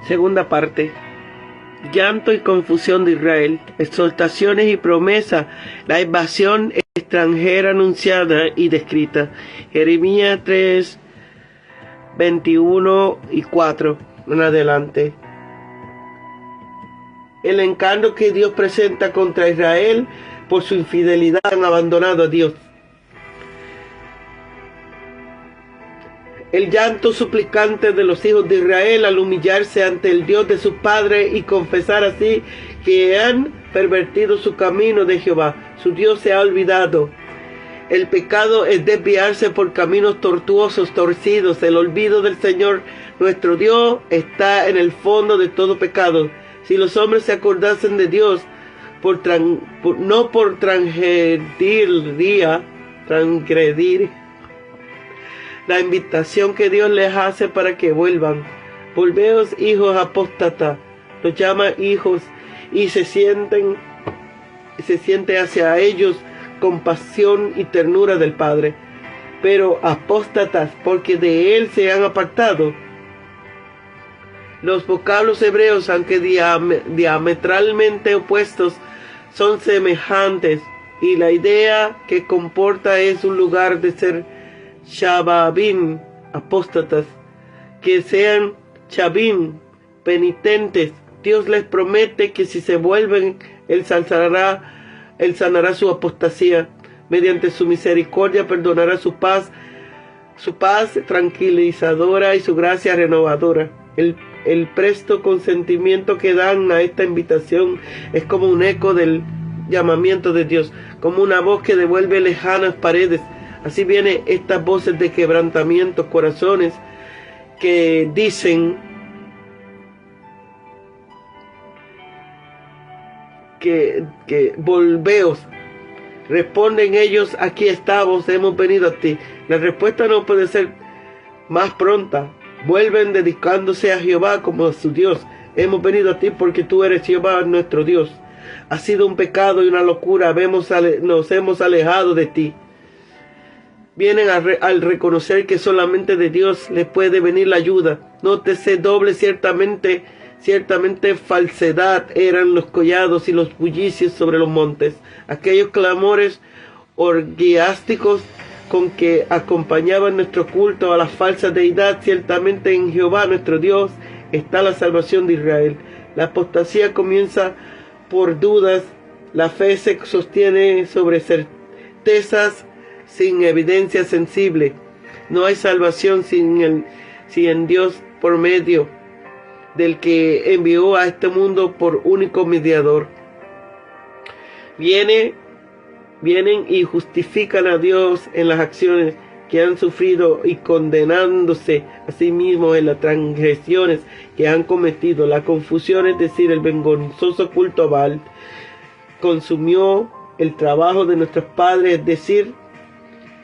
Segunda parte. Llanto y confusión de Israel, exhortaciones y promesas, la invasión extranjera anunciada y descrita. Jeremías 3, 21 y 4 en adelante. El encargo que Dios presenta contra Israel por su infidelidad, han abandonado a Dios. El llanto suplicante de los hijos de Israel al humillarse ante el Dios de sus padres y confesar así que han pervertido su camino de Jehová. Su Dios se ha olvidado. El pecado es desviarse por caminos tortuosos, torcidos. El olvido del Señor nuestro Dios está en el fondo de todo pecado. Si los hombres se acordasen de Dios, no por transgredir la invitación que Dios les hace para que vuelvan. Volveos, hijos apóstatas, los llama hijos, y se siente hacia ellos compasión y ternura del Padre. Pero apóstatas, porque de Él se han apartado. Los vocablos hebreos, aunque diametralmente opuestos, son semejantes, y la idea que comporta es un lugar de ser Shababim, apóstatas, que sean Shabim, penitentes. Dios les promete que si se vuelven, Él sanará su apostasía. Mediante su misericordia perdonará su paz tranquilizadora y su gracia renovadora. El presto consentimiento que dan a esta invitación es como un eco del llamamiento de Dios, como una voz que devuelve lejanas paredes. Así vienen estas voces de quebrantamiento, corazones que dicen que volveos. Responden ellos: aquí estamos, hemos venido a ti. La respuesta no puede ser más pronta. Vuelven dedicándose a Jehová como a su Dios. Hemos venido a ti porque tú eres Jehová nuestro Dios. Ha sido un pecado y una locura. Nos hemos alejado de ti. Vienen al reconocer que solamente de Dios les puede venir la ayuda. Nótese doble, ciertamente falsedad eran los collados y los bullicios sobre los montes. Aquellos clamores orgiásticos con que acompañaban nuestro culto a la falsa deidad. Ciertamente en Jehová nuestro Dios está la salvación de Israel. La apostasía comienza por dudas. La fe se sostiene sobre certezas sin evidencia sensible. No hay salvación sin Dios por medio del que envió a este mundo por único mediador. Vienen y justifican a Dios en las acciones que han sufrido y condenándose a sí mismos en las transgresiones que han cometido. La confusión, es decir, el vergonzoso culto a Baal, consumió el trabajo de nuestros padres, es decir,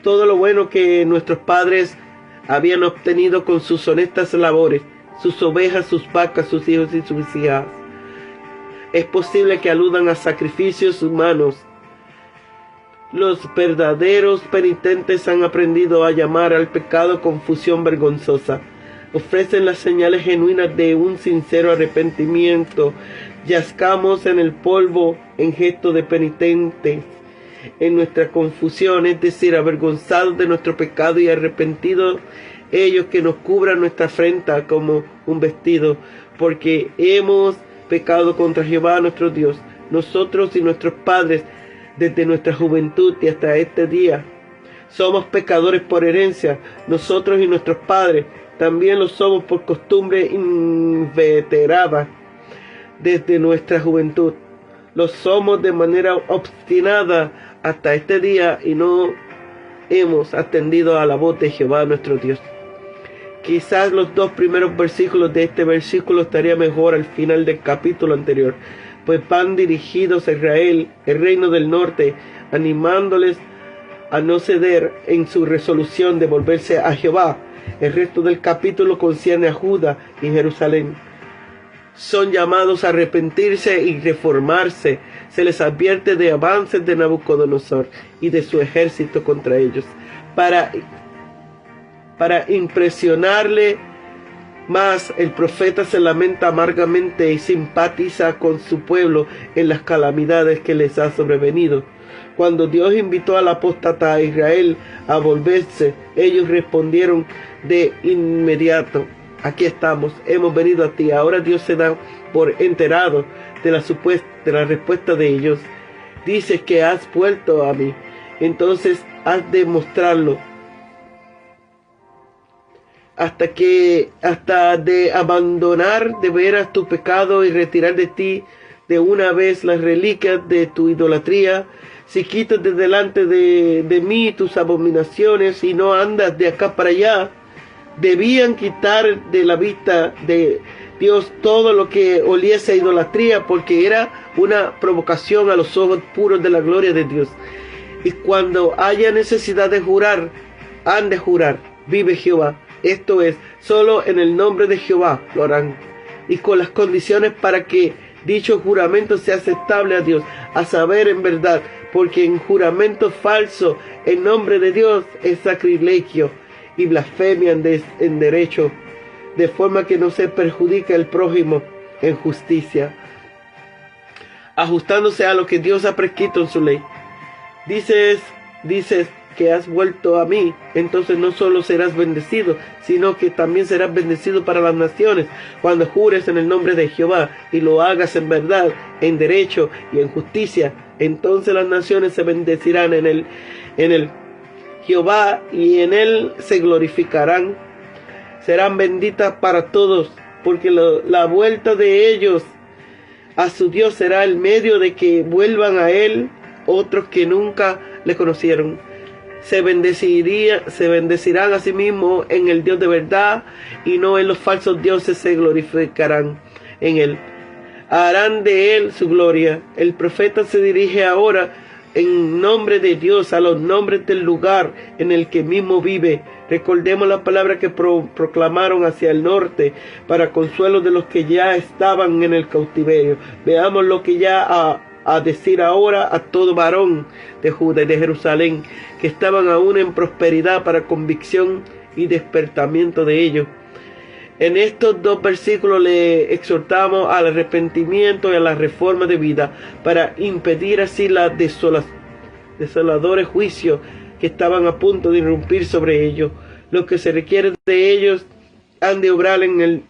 todo lo bueno que nuestros padres habían obtenido con sus honestas labores, sus ovejas, sus vacas, sus hijos y sus hijas. Es posible que aludan a sacrificios humanos. Los verdaderos penitentes han aprendido a llamar al pecado confusión vergonzosa. Ofrecen las señales genuinas de un sincero arrepentimiento. Yazcamos en el polvo en gesto de penitentes. En nuestra confusión, es decir, avergonzados de nuestro pecado y arrepentidos, ellos que nos cubran nuestra frente como un vestido, porque hemos pecado contra Jehová nuestro Dios, nosotros y nuestros padres, desde nuestra juventud y hasta este día. Somos pecadores por herencia, nosotros y nuestros padres, también lo somos por costumbre inveterada desde nuestra juventud. Lo somos de manera obstinada hasta este día y no hemos atendido a la voz de Jehová nuestro Dios. Quizás los dos primeros versículos de este versículo estaría mejor al final del capítulo anterior, pues van dirigidos a Israel, el reino del norte, animándoles a no ceder en su resolución de volverse a Jehová. El resto del capítulo concierne a Judá y Jerusalén. Son llamados a arrepentirse y reformarse. Se les advierte de avances de Nabucodonosor y de su ejército contra ellos, para impresionarle Mas el profeta se lamenta amargamente y simpatiza con su pueblo en las calamidades que les ha sobrevenido. Cuando Dios invitó al apóstata a Israel a volverse, ellos respondieron de inmediato: aquí estamos, hemos venido a ti. Ahora Dios se da por enterado de la respuesta de ellos. Dices que has vuelto a mí, entonces has de mostrarlo. Hasta de abandonar de veras tu pecado y retirar de ti de una vez las reliquias de tu idolatría. Si quitas de delante de mí tus abominaciones y no andas de acá para allá. Debían quitar de la vista de Dios todo lo que oliese a idolatría, porque era una provocación a los ojos puros de la gloria de Dios. Y cuando haya necesidad de jurar, han de jurar: vive Jehová. Esto es, solo en el nombre de Jehová lo harán, y con las condiciones para que dicho juramento sea aceptable a Dios, a saber, en verdad, porque en juramento falso en nombre de Dios es sacrilegio y blasfemia en derecho, de forma que no se perjudica el prójimo en justicia, ajustándose a lo que Dios ha prescrito en su ley. Dices que has vuelto a mí, entonces no solo serás bendecido, sino que también serás bendecido para las naciones, cuando jures en el nombre de Jehová y lo hagas en verdad, en derecho y en justicia. Entonces las naciones se bendecirán en el Jehová, y en él se glorificarán. Serán benditas para todos, porque la vuelta de ellos a su Dios será el medio de que vuelvan a él otros que nunca le conocieron. Se bendecirán a sí mismos en el Dios de verdad, y no en los falsos dioses se glorificarán en él. Harán de él su gloria. El profeta se dirige ahora en nombre de Dios a los nombres del lugar en el que mismo vive. Recordemos la palabra que proclamaron hacia el norte, para consuelo de los que ya estaban en el cautiverio. Veamos lo que ya a decir ahora a todo varón de Judá y de Jerusalén, que estaban aún en prosperidad, para convicción y despertamiento de ellos. En estos dos versículos le exhortamos al arrepentimiento y a la reforma de vida, para impedir así la desoladores juicios que estaban a punto de irrumpir sobre ellos. Lo que se requiere de ellos han de obrar en el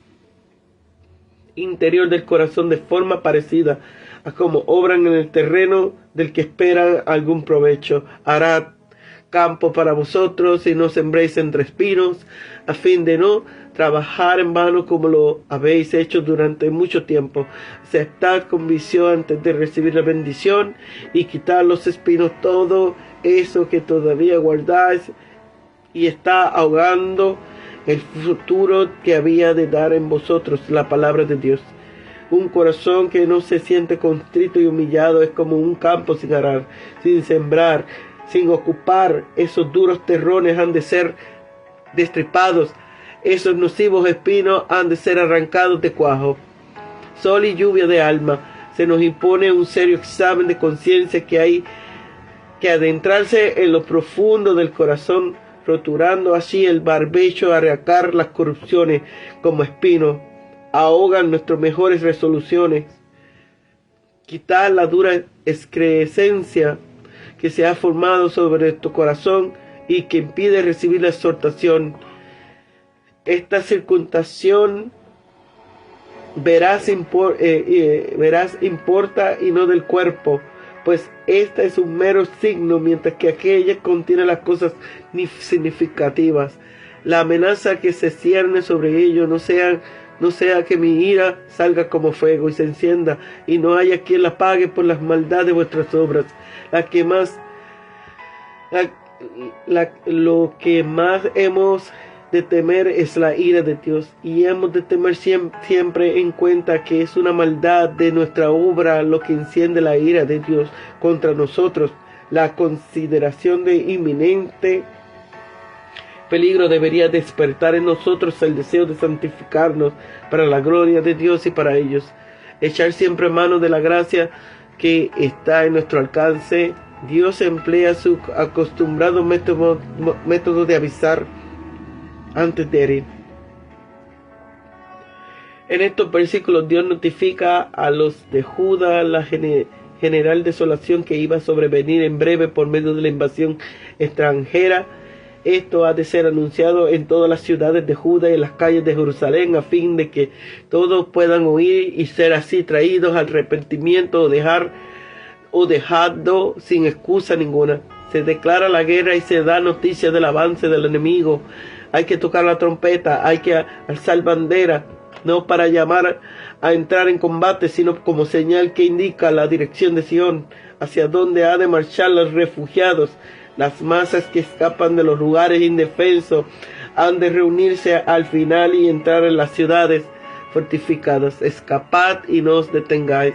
interior del corazón de forma parecida a como obran en el terreno del que esperan algún provecho. Harad campo para vosotros y no sembréis entre espinos, a fin de no trabajar en vano como lo habéis hecho durante mucho tiempo. Aceptad con visión antes de recibir la bendición, y quitad los espinos, todo eso que todavía guardáis y está ahogando el futuro que había de dar en vosotros la palabra de Dios. Un corazón que no se siente contrito y humillado es como un campo sin arar, sin sembrar, sin ocupar. Esos duros terrones han de ser destripados, esos nocivos espinos han de ser arrancados de cuajo. Sol y lluvia de alma. Se nos impone un serio examen de conciencia, que hay que adentrarse en lo profundo del corazón, roturando así el barbecho, arrancar las corrupciones como espinos, ahogan nuestras mejores resoluciones, quitar la dura excrescencia que se ha formado sobre tu corazón y que impide recibir la exhortación. Esta circunstancia verás importa y no del cuerpo, pues esta es un mero signo, mientras que aquella contiene las cosas significativas. La amenaza que se cierne sobre ello no sea que mi ira salga como fuego y se encienda, y no haya quien la pague por las maldades de vuestras obras. Lo que más hemos de temer es la ira de Dios, y hemos de temer siempre en cuenta que es una maldad de nuestra obra lo que enciende la ira de Dios contra nosotros. La consideración de inminente peligro debería despertar en nosotros el deseo de santificarnos para la gloria de Dios y para ellos. Echar siempre mano de la gracia que está en nuestro alcance. Dios emplea su acostumbrado método de avisar antes de herir. En estos versículos Dios notifica a los de Judá la general desolación que iba a sobrevenir en breve por medio de la invasión extranjera. Esto ha de ser anunciado en todas las ciudades de Judá y en las calles de Jerusalén, a fin de que todos puedan oír y ser así traídos al arrepentimiento o dejado sin excusa ninguna. Se declara la guerra y se da noticia del avance del enemigo. Hay que tocar la trompeta, hay que alzar bandera, no para llamar a entrar en combate, sino como señal que indica la dirección de Sion, hacia donde ha de marchar los refugiados. Las masas que escapan de los lugares indefensos han de reunirse al final y entrar en las ciudades fortificadas. Escapad y no os detengáis.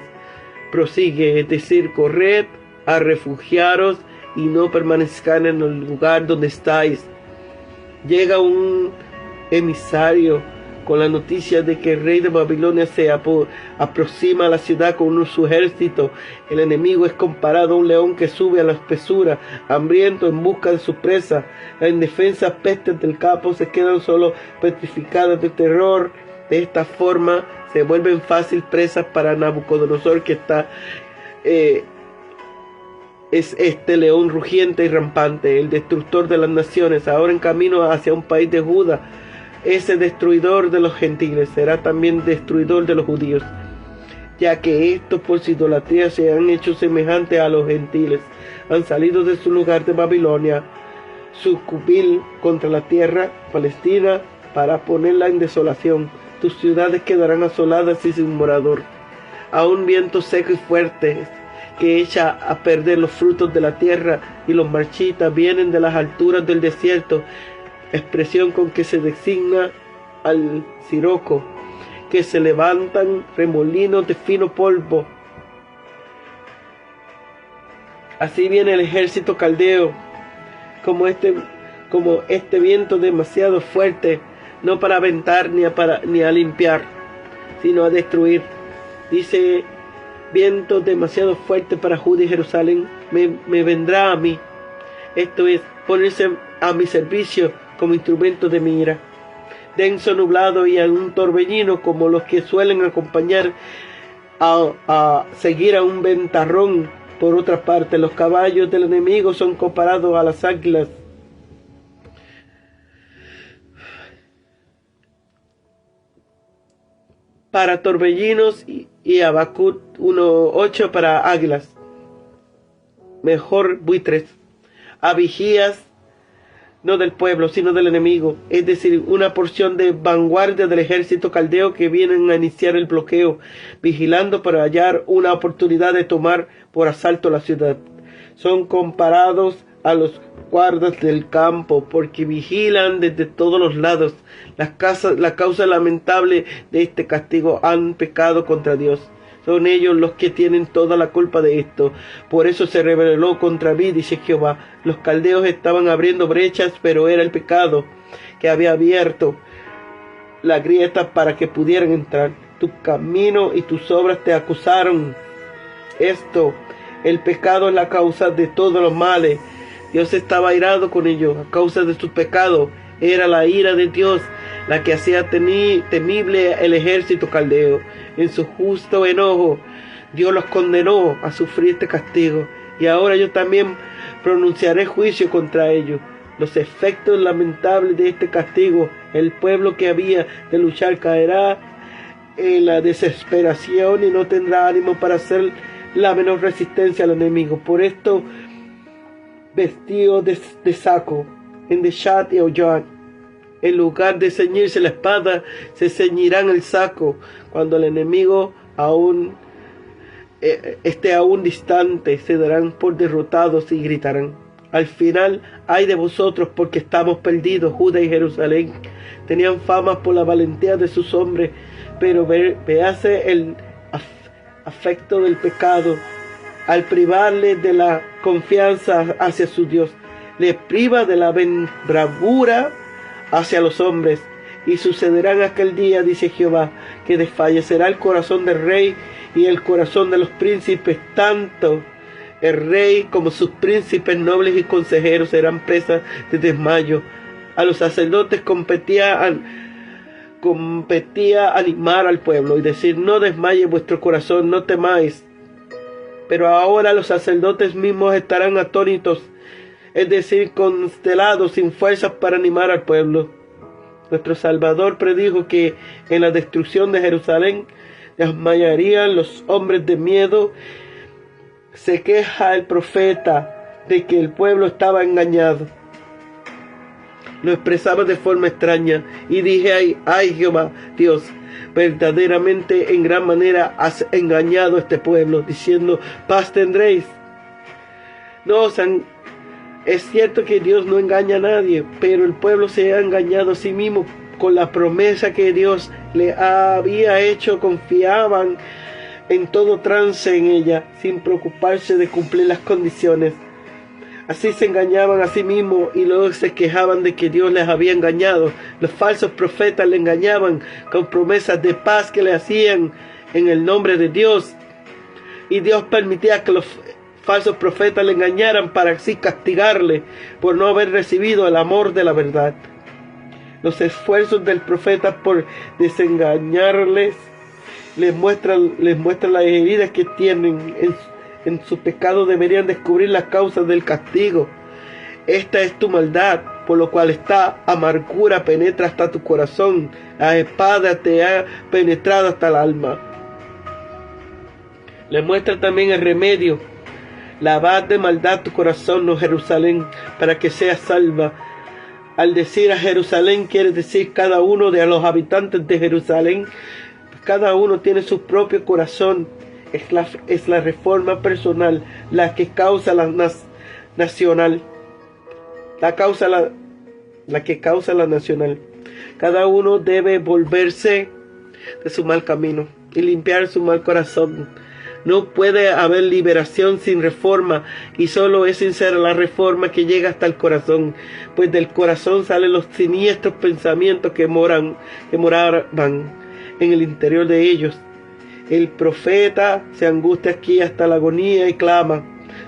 Prosigue, es decir, corred a refugiaros y no permanezcan en el lugar donde estáis. Llega un emisario con la noticia de que el rey de Babilonia se aproxima a la ciudad con su ejército. El enemigo es comparado a un león que sube a la espesura, hambriento en busca de su presa. Las indefensas pestes del campo se quedan solo petrificadas de terror. De esta forma se vuelven fácil presas para Nabucodonosor, que es este león rugiente y rampante, el destructor de las naciones, ahora en camino hacia un país de Judá. Ese destruidor de los gentiles será también destruidor de los judíos, ya que estos por su idolatría se han hecho semejantes a los gentiles, han salido de su lugar de Babilonia, su cubil contra la tierra palestina, para ponerla en desolación. Tus ciudades quedarán asoladas y sin morador. A un viento seco y fuerte que echa a perder los frutos de la tierra y los marchita, vienen de las alturas del desierto, expresión con que se designa al siroco, que se levantan remolinos de fino polvo. Así viene el ejército caldeo, como este viento demasiado fuerte, no para aventar ni a limpiar, sino a destruir. Dice: viento demasiado fuerte para Judá y Jerusalén me vendrá a mí. Esto es, ponerse a mi servicio como instrumento de mi ira. Denso nublado y a un torbellino, como los que suelen acompañar a seguir a un ventarrón. Por otra parte, los caballos del enemigo son comparados a las águilas. Para torbellinos y Habacuc 1:8 para águilas. Mejor buitres. A vigías, no del pueblo, sino del enemigo, es decir, una porción de vanguardia del ejército caldeo que vienen a iniciar el bloqueo, vigilando para hallar una oportunidad de tomar por asalto la ciudad. Son comparados a los guardas del campo, porque vigilan desde todos los lados. La causa lamentable de este castigo: han pecado contra Dios. Son ellos los que tienen toda la culpa de esto. Por eso se rebeló contra mí, dice Jehová. Los caldeos estaban abriendo brechas, pero era el pecado que había abierto la grieta para que pudieran entrar. Tu camino y tus obras te acusaron. El pecado es la causa de todos los males. Dios estaba airado con ellos a causa de su pecado. Era la ira de Dios la que hacía temible el ejército caldeo. En su justo enojo, Dios los condenó a sufrir este castigo. Y ahora yo también pronunciaré juicio contra ellos. Los efectos lamentables de este castigo: el pueblo que había de luchar caerá en la desesperación y no tendrá ánimo para hacer la menor resistencia al enemigo. Por esto, vestidos de saco, en Deshat y Ollán, en lugar de ceñirse la espada, se ceñirán el saco. Cuando el enemigo esté aún distante, se darán por derrotados y gritarán: al final, ay de vosotros, porque estamos perdidos. Judá y Jerusalén tenían fama por la valentía de sus hombres, pero véase el afecto del pecado al privarle de la confianza hacia su Dios. Le priva de la bravura hacia los hombres. Y sucederá en aquel día, dice Jehová, que desfallecerá el corazón del rey y el corazón de los príncipes, tanto el rey como sus príncipes nobles y consejeros serán presas de desmayo. A los sacerdotes competían competía animar al pueblo y decir: no desmaye vuestro corazón, no temáis. Pero ahora los sacerdotes mismos estarán atónitos, es decir, constelados, sin fuerzas para animar al pueblo. Nuestro Salvador predijo que en la destrucción de Jerusalén desmayarían los hombres de miedo. Se queja el profeta de que el pueblo estaba engañado. Lo expresaba de forma extraña y dije: ay Jehová Dios, verdaderamente en gran manera has engañado a este pueblo, diciendo: paz tendréis. No, es cierto que Dios no engaña a nadie, pero el pueblo se ha engañado a sí mismo con la promesa que Dios le había hecho. Confiaban en todo trance en ella, sin preocuparse de cumplir las condiciones. Así se engañaban a sí mismos y luego se quejaban de que Dios les había engañado. Los falsos profetas le engañaban con promesas de paz que le hacían en el nombre de Dios. Y Dios permitía que los falsos profetas le engañaran para así castigarle por no haber recibido el amor de la verdad. Los esfuerzos del profeta por desengañarles les muestran las heridas que tienen en su pecado. Deberían descubrir las causas del castigo. Esta es tu maldad, por lo cual esta amargura penetra hasta tu corazón. La espada te ha penetrado hasta el alma. Le muestra también el remedio. Lavad de maldad tu corazón, oh Jerusalén, para que seas salva. Al decir a Jerusalén, quiere decir cada uno de los habitantes de Jerusalén. Cada uno tiene su propio corazón. Es la reforma personal la que causa la nacional. La que causa la nacional. Cada uno debe volverse de su mal camino y limpiar su mal corazón. No puede haber liberación sin reforma, y solo es sincera la reforma que llega hasta el corazón, pues del corazón salen los siniestros pensamientos que moraban en el interior de ellos. El profeta se angustia aquí hasta la agonía y clama,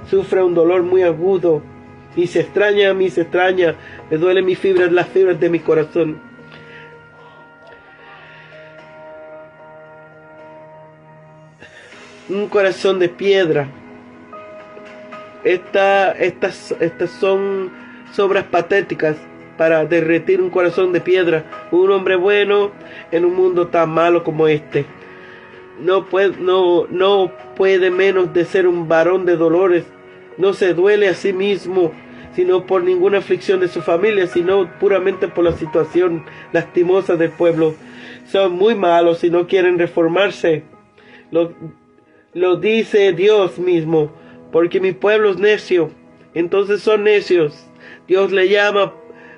sufre un dolor muy agudo, y se extraña, me duelen las fibras de mi corazón. Un corazón de piedra. Estas son obras patéticas para derretir un corazón de piedra. Un hombre bueno en un mundo tan malo como este no puede menos de ser un varón de dolores. No se duele a sí mismo, sino por ninguna aflicción de su familia, sino puramente por la situación lastimosa del pueblo. Son muy malos y no quieren reformarse. Lo dice Dios mismo, porque mi pueblo es necio. Entonces son necios. Dios le llama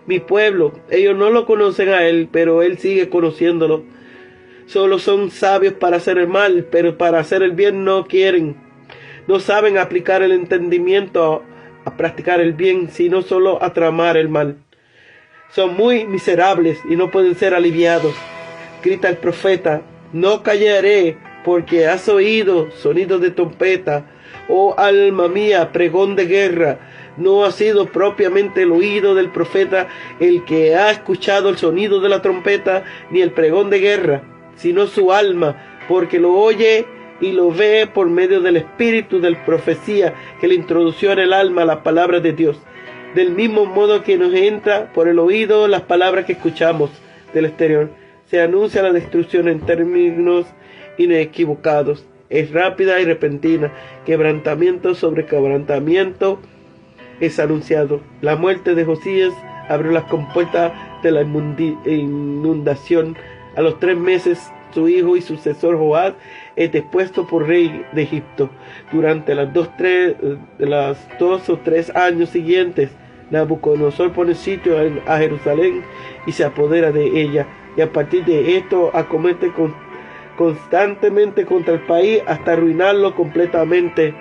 mi pueblo. Ellos no lo conocen a Él, pero Él sigue conociéndolo. Solo son sabios para hacer el mal, pero para hacer el bien no quieren. No saben aplicar el entendimiento a practicar el bien, sino solo a tramar el mal. Son muy miserables y no pueden ser aliviados. Grita el profeta: no callaré, porque has oído sonido de trompeta. Oh alma mía, pregón de guerra. No ha sido propiamente el oído del profeta el que ha escuchado el sonido de la trompeta, ni el pregón de guerra, sino su alma, porque lo oye y lo ve por medio del espíritu de profecía que le introdució en el alma la palabra de Dios. Del mismo modo que nos entra por el oído las palabras que escuchamos del exterior, se anuncia la destrucción en términos inequivocados. Es rápida y repentina. Quebrantamiento sobre quebrantamiento es anunciado. La muerte de Josías abrió las compuertas de la inundación. A los 3 meses, su hijo y sucesor Joás es depuesto por rey de Egipto. Durante los 2 o 3 años siguientes, Nabucodonosor pone sitio a Jerusalén y se apodera de ella. Y a partir de esto acomete constantemente contra el país hasta arruinarlo completamente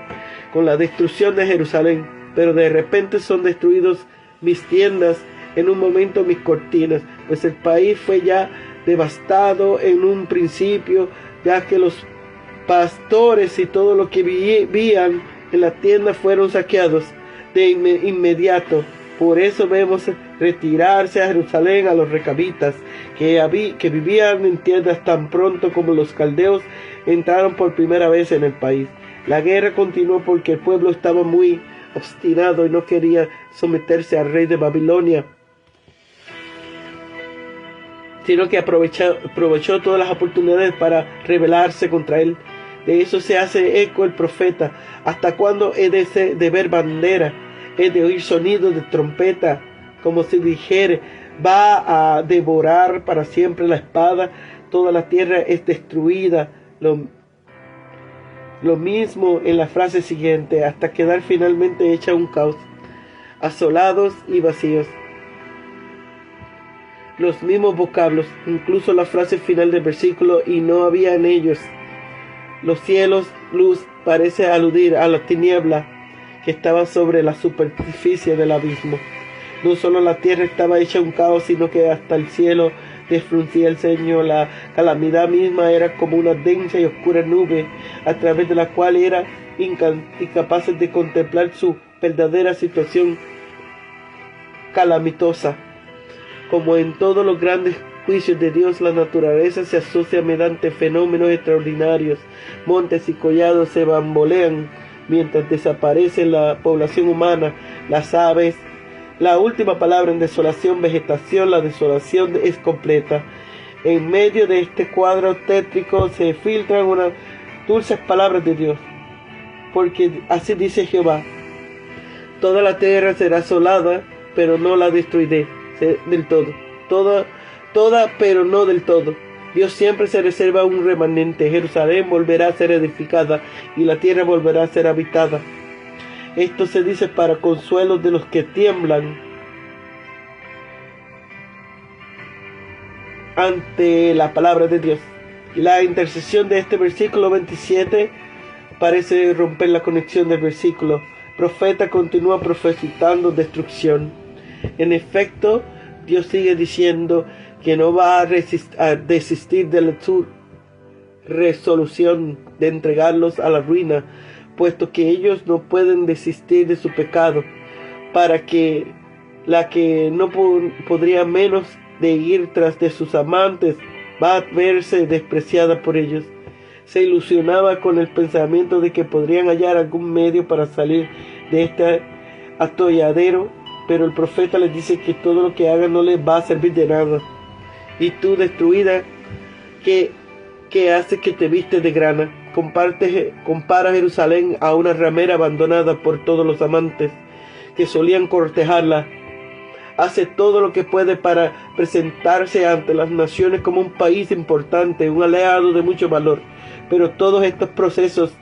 con la destrucción de Jerusalén. Pero de repente son destruidos mis tiendas, en un momento mis cortinas, pues el país fue ya devastado en un principio, ya que los pastores y todo lo que vivían en la tienda fueron saqueados de inmediato. Por eso vemos retirarse a Jerusalén a los recabitas, que vivían en tierras tan pronto como los caldeos entraron por primera vez en el país. La guerra continuó porque el pueblo estaba muy obstinado y no quería someterse al rey de Babilonia, sino que aprovechó todas las oportunidades para rebelarse contra él. De eso se hace eco el profeta. ¿Hasta cuándo he de ver bandera? He de oír sonido de trompeta, como si dijere, va a devorar para siempre la espada, toda la tierra es destruida. Lo mismo en la frase siguiente, hasta quedar finalmente hecha un caos, asolados y vacíos. Los mismos vocablos, incluso la frase final del versículo, y no había en ellos. Los cielos, luz, parece aludir a la tiniebla que estaba sobre la superficie del abismo. No solo la tierra estaba hecha un caos, sino que hasta el cielo desfruncía el ceño. La calamidad misma era como una densa y oscura nube, a través de la cual eran incapaces de contemplar su verdadera situación calamitosa. Como en todos los grandes juicios de Dios, la naturaleza se asocia mediante fenómenos extraordinarios. Montes y collados se bambolean mientras desaparece la población humana, las aves. La última palabra en desolación, vegetación, la desolación es completa. En medio de este cuadro tétrico se filtran unas dulces palabras de Dios, porque así dice Jehová: toda la tierra será asolada, pero no la destruiré del todo. Toda, pero no del todo. Dios siempre se reserva un remanente. Jerusalén volverá a ser edificada y la tierra volverá a ser habitada. Esto se dice para consuelo de los que tiemblan ante la palabra de Dios. La intercesión de este versículo 27 parece romper la conexión del versículo. El profeta continúa profetizando destrucción. En efecto, Dios sigue diciendo que no va a desistir de su resolución de entregarlos a la ruina, puesto que ellos no pueden desistir de su pecado, para que la que no podría menos de ir tras de sus amantes va a verse despreciada por ellos. Se ilusionaba con el pensamiento de que podrían hallar algún medio para salir de este atolladero, pero el profeta les dice que todo lo que hagan no les va a servir de nada. Y tú, destruida, que hace que te vistes de grana, compara Jerusalén a una ramera abandonada por todos los amantes que solían cortejarla. Hace todo lo que puede para presentarse ante las naciones como un país importante, un aliado de mucho valor, pero todos estos procesos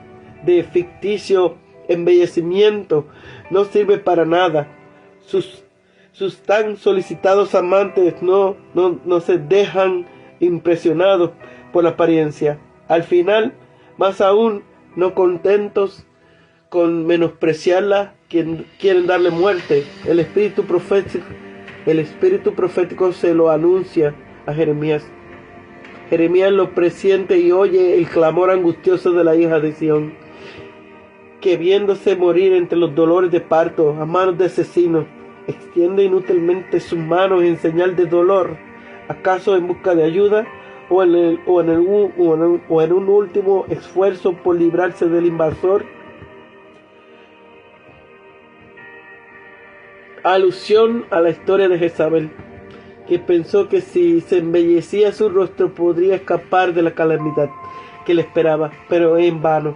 de ficticio embellecimiento no sirven para nada. Sus tan solicitados amantes no se dejan impresionados por la apariencia. Al final, más aún, no contentos con menospreciarla, quieren darle muerte. El espíritu profético se lo anuncia a Jeremías. Jeremías lo presiente y oye el clamor angustioso de la hija de Sión, que viéndose morir entre los dolores de parto a manos de asesinos, extiende inútilmente sus manos en señal de dolor, acaso en busca de ayuda, o en un último esfuerzo por librarse del invasor. Alusión a la historia de Jezabel, que pensó que si se embellecía su rostro podría escapar de la calamidad que le esperaba, pero en vano.